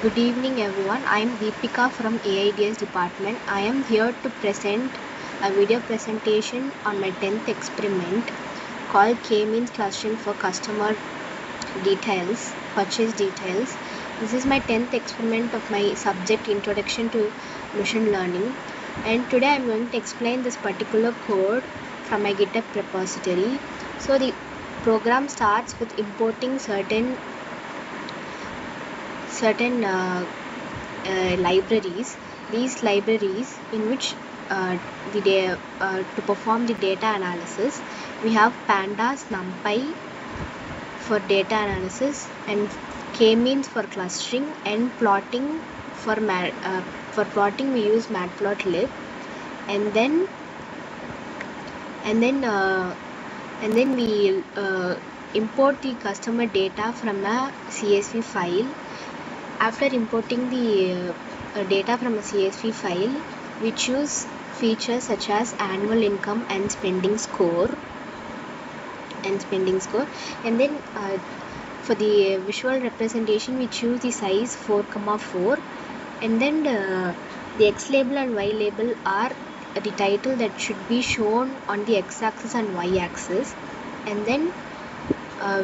Good evening everyone. I am Deepika from AIDS department. I am here to present a video presentation on my 10th experiment called K-means clustering for customer details, purchase details. This is my 10th experiment of my subject Introduction to Machine Learning, and today I am going to explain this particular code from my GitHub repository. So the program starts with importing certain libraries. These libraries in which to perform the data analysis, we have pandas, numpy for data analysis, and k-means for clustering, and plotting for plotting we use matplotlib, and then we import the customer data from a CSV file. After importing the data from a CSV file, we choose features such as annual income and spending score, and then for the visual representation we choose the size 4,4, and then the X label and Y label are the title that should be shown on the x-axis and y-axis, and then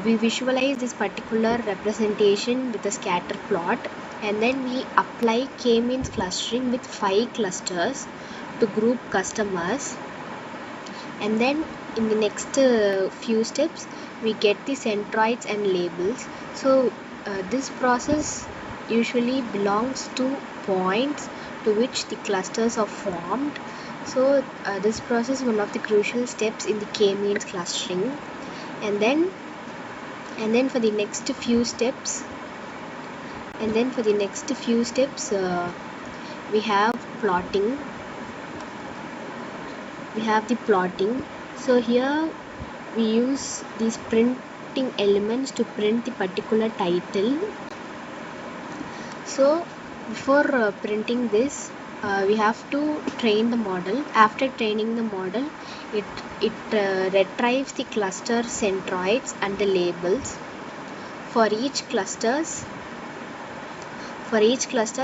we visualize this particular representation with a scatter plot, and then we apply k-means clustering with 5 clusters to group customers, and then in the next few steps we get the centroids and labels. So this process usually belongs to points to which the clusters are formed. So this process is one of the crucial steps in the k-means clustering, and then for the next few steps we have the plotting. So here we use these printing elements to print the particular title. So before printing this, we have to train the model. After training the model, it retrieves the cluster centroids and the labels. For each cluster,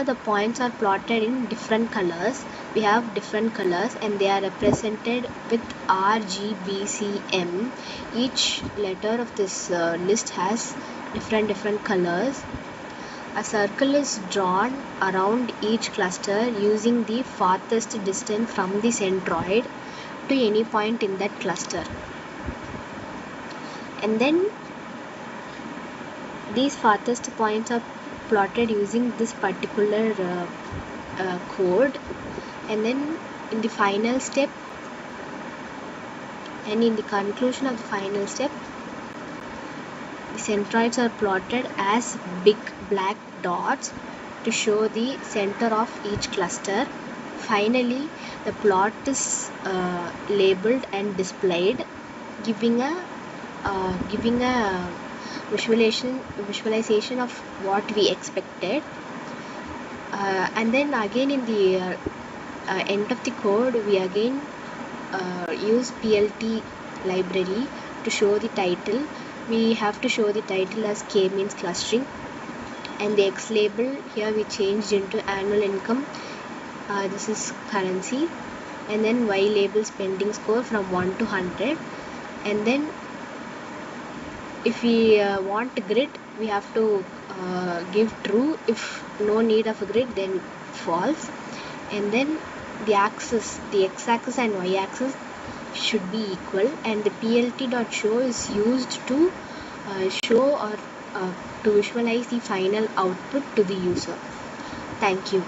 the points are plotted in different colors. We have different colors and they are represented with RGBCM. Each letter of this list has different colors. A circle is drawn around each cluster using the farthest distance from the centroid to any point in that cluster, and then these farthest points are plotted using this particular code, and then in the final step and in the conclusion of the final step, the centroids are plotted as big black dots to show the center of each cluster. Finally, the plot is labeled and displayed, giving a visualization of what we expected. And then again in the end of the code, we again use PLT library to show the title. We have to show the title as k-means clustering, and the X label here we changed into annual income. This is currency, and then Y label spending score from 1 to 100, and then if we want a grid, we have to give true. If no need of a grid, then false. And then the x-axis and y-axis should be equal, and the plt.show is used to show or to visualize the final output to the user. Thank you.